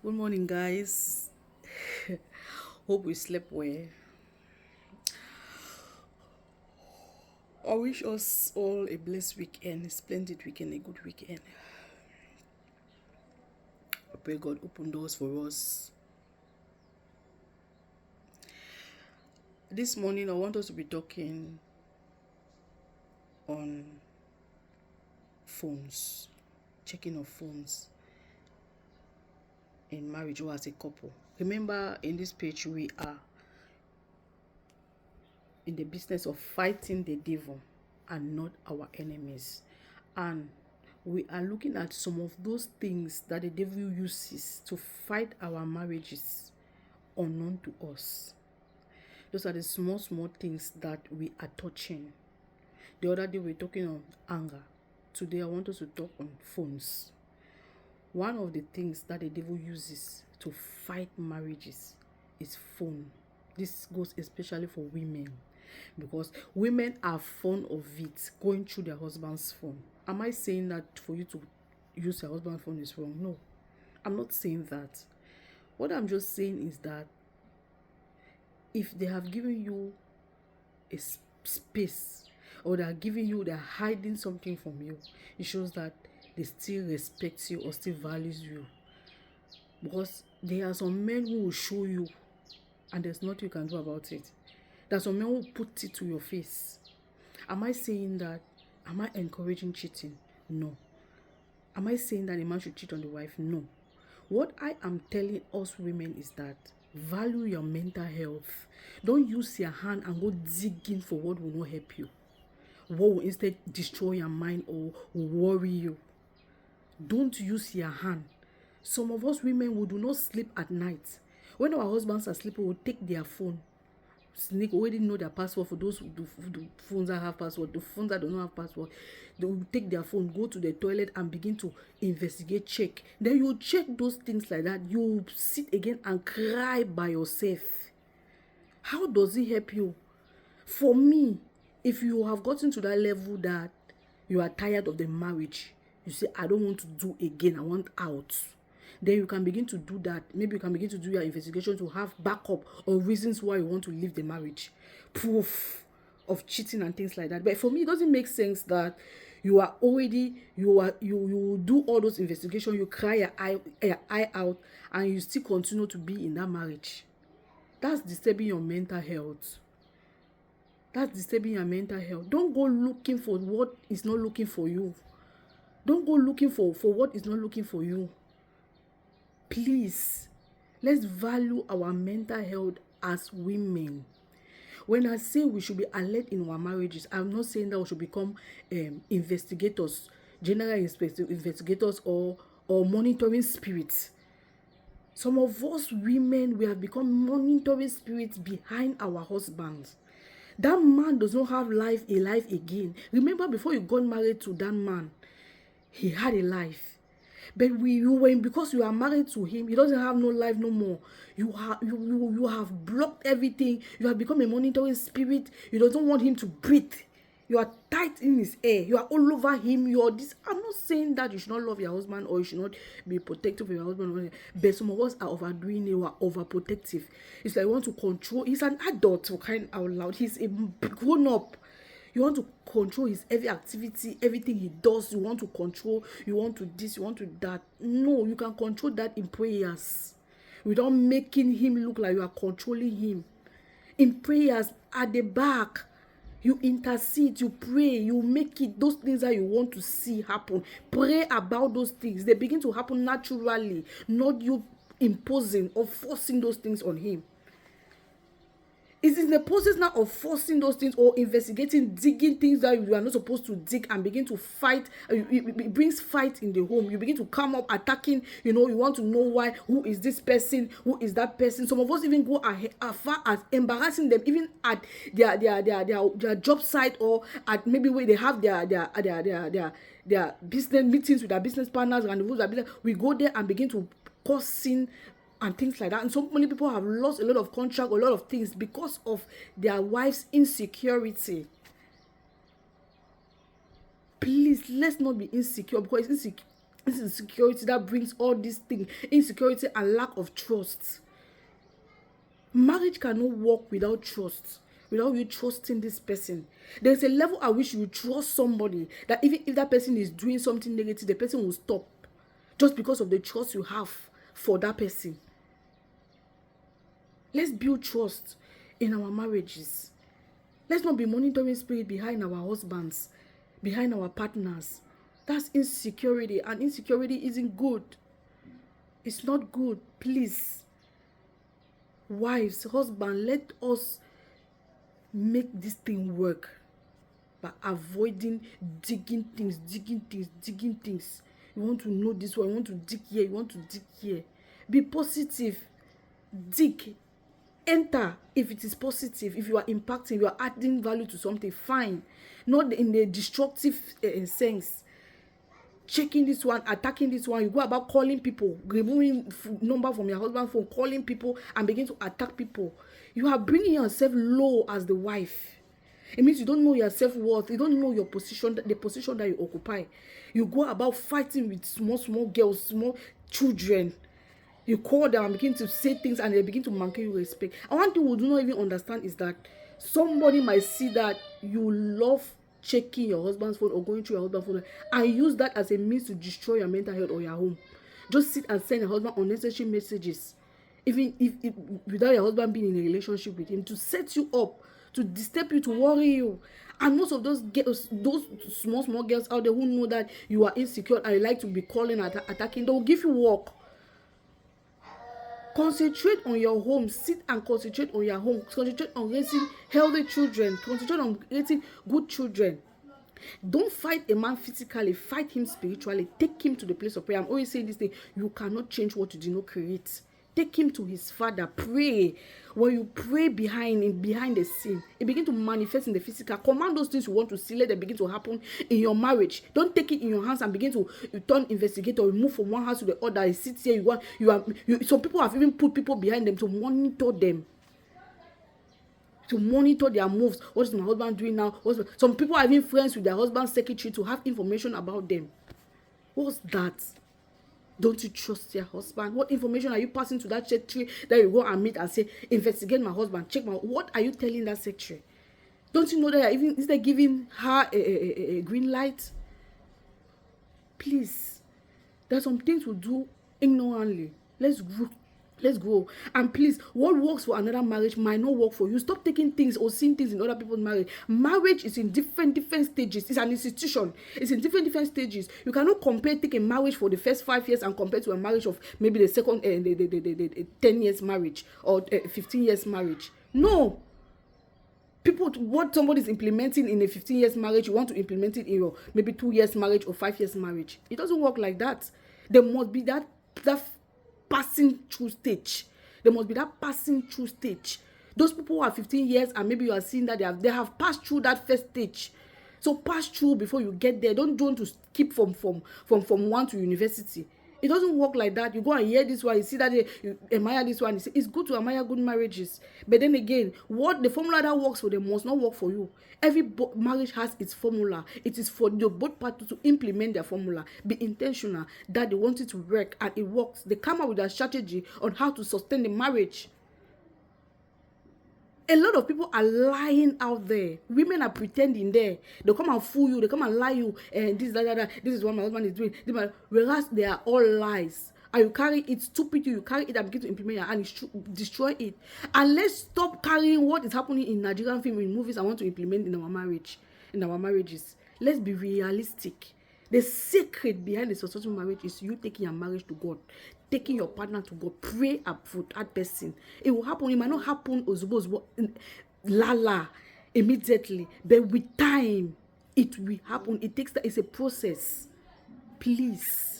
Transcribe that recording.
Good morning, guys. Hope we slept well. I wish us all a blessed weekend, a splendid weekend, a good weekend. I pray God open doors for us. This morning, I want us to be talking on phones, checking of phones in marriage or as a couple. Remember, in this page, we are in the business of fighting the devil and not our enemies. And we are looking at some of those things that the devil uses to fight our marriages unknown to us. Those are the small things that we are touching. The other day we were talking on anger. Today I want us to talk on phones. One of the things that the devil uses to fight marriages is phone. This goes especially for women, because women are fond of it, going through their husband's phone. Am I saying that for you to use your husband's phone is wrong? No, I'm not saying that. What I'm just saying is that if they have given you a space, or they're hiding something from you, it shows that they still respect you or still values you. Because there are some men who will show you and there's nothing you can do about it. There's some men who put it to your face. Am I saying that? Am I encouraging cheating? No. Am I saying that a man should cheat on the wife? No. What I am telling us women is that value your mental health. Don't use your hand and go digging for what will not help you, what will instead destroy your mind or worry you. Don't use your hand. Some of us women who do not sleep at night, when our husbands are sleeping, we will take their phone, sneak, already know their password. For those who do phones that have password, the phones that do not have password, they will take their phone, go to the toilet and begin to investigate, check. Then you check those things like that. You sit again and cry by yourself. How does it help you? For me, if you have gotten to that level that you are tired of the marriage, you say, I don't want to do again, I want out, then you can begin to do that. Maybe you can begin to do your investigation to have backup or reasons why you want to leave the marriage, proof of cheating and things like that. But for me, it doesn't make sense that you do all those investigations, you cry your eye out, and you still continue to be in that marriage. That's disturbing your mental health. That's disturbing your mental health. Don't go looking for what is not looking for you. Don't go looking for what is not looking for you. Please, let's value our mental health as women. When I say we should be alert in our marriages, I'm not saying that we should become investigators, general investigators, or monitoring spirits. Some of us women, we have become monitoring spirits behind our husbands. That man does not have a life again. Remember, before you got married to that man, he had a life. But because you are married to him, he doesn't have no life no more. You have blocked everything. You have become a monitoring spirit. You don't want him to breathe. You are tight in his air. You are all over him. You are this. I'm not saying that you should not love your husband or you should not be protective of your husband. But some of us are overdoing it. We are overprotective. It's like you want to control. He's an adult, for crying out loud. He's a grown up. You want to control his every activity, everything he does. You want to control. You want to this. You want to that. No, you can control that in prayers, without making him look like you are controlling him. In prayers, at the back, you intercede, you pray, you make it those things that you want to see happen. Pray about those things. They begin to happen naturally, not you imposing or forcing those things on him. It's in the process now of forcing those things or investigating, digging things that you are not supposed to dig and begin to fight. It brings fight in the home. You begin to come up attacking. You want to know why. Who is this person? Who is that person? Some of us even go as far as embarrassing them, even at their job site, or at maybe where they have their business meetings with their business partners and we go there and begin to cause sin and things like that. And so many people have lost a lot of contract, a lot of things because of their wife's insecurity. Please, let's not be insecure, because This is insecurity that brings all these things, insecurity and lack of trust. Marriage cannot work without trust, without you trusting this person. There's a level at which you trust somebody that even if that person is doing something negative, the person will stop just because of the trust you have for that person. Let's build trust in our marriages. Let's not be monitoring spirit behind our husbands, behind our partners. That's insecurity, and insecurity isn't good. It's not good. Please, wives, husband, let us make this thing work by avoiding digging things. You want to know this one, you want to dig here, you want to dig here. Be positive. Dig. Enter if it is positive. If you are impacting, you are adding value to something, fine. Not in a destructive sense. Checking this one, attacking this one. You go about calling people, removing number from your husband's phone, calling people and begin to attack people. You are bringing yourself low as the wife. It means you don't know your self-worth. You don't know your position, the position that you occupy. You go about fighting with small girls, small children. You call them and begin to say things and they begin to manque you respect. And one thing we do not even understand is that somebody might see that you love checking your husband's phone or going through your husband's phone and use that as a means to destroy your mental health or your home. Just sit and send your husband unnecessary messages, even if without your husband being in a relationship with him, to set you up, to disturb you, to worry you. And most of those girls, those small girls out there who know that you are insecure and you like to be calling and attacking, they will give you work. Concentrate on your home. Sit and concentrate on your home. Concentrate on raising healthy children. Concentrate on raising good children. Don't fight a man physically. Fight him spiritually. Take him to the place of prayer. I'm always saying this thing. You cannot change what you did not create. Take him to his father. Pray. When you pray behind the scene, it begins to manifest in the physical. Command those things you want to see. Let them begin to happen in your marriage. Don't take it in your hands and begin to turn investigator. You move from one house to the other. You sit here. Some people have even put people behind them to monitor them. To monitor their moves. What is my husband doing now? Some people are even friends with their husband's secretary to have information about them. What's that? Don't you trust your husband? What information are you passing to that secretary that you go and meet and say, investigate my husband, check my... What are you telling that secretary? Don't you know that is they giving her a green light? Please. There's some things we do ignorantly. Let's grow. And please, what works for another marriage might not work for you. Stop taking things or seeing things in other people's marriage. Marriage is in different stages. It's an institution. It's in different stages. You cannot take a marriage for the first 5 years and compare to a marriage of maybe the second, the 10 years marriage or 15 years marriage. No. What somebody is implementing in a 15 years marriage, you want to implement it in your maybe 2 years marriage or 5 years marriage. It doesn't work like that. There must be that passing through stage. There must be that passing through stage. Those people who are 15 years and maybe you are seeing that they have passed through that first stage. So pass through before you get there. Don't want to skip from one to university. It doesn't work like that. You go and hear this one, you see that you admire this one. You say, it's good to admire good marriages. But then again, what the formula that works for them must not work for you. Every marriage has its formula. It is for the both parties to implement their formula. Be intentional that they want it to work and it works. They come up with a strategy on how to sustain the marriage. A lot of people are lying out there. Women are pretending there. They come and fool you. They come and lie you. And this, that. This is what my husband is doing. Whereas they are all lies. And you carry it, stupid you carry it and begin to implement it and destroy it. And let's stop carrying what is happening in Nigerian film, in movies, I want to implement in our marriage, in our marriages. Let's be realistic. The secret behind the successful marriage is you taking your marriage to God, taking your partner to God. Pray for that person. It will happen. It might not happen immediately, but with time, it will happen. It takes that. It's a process. Please.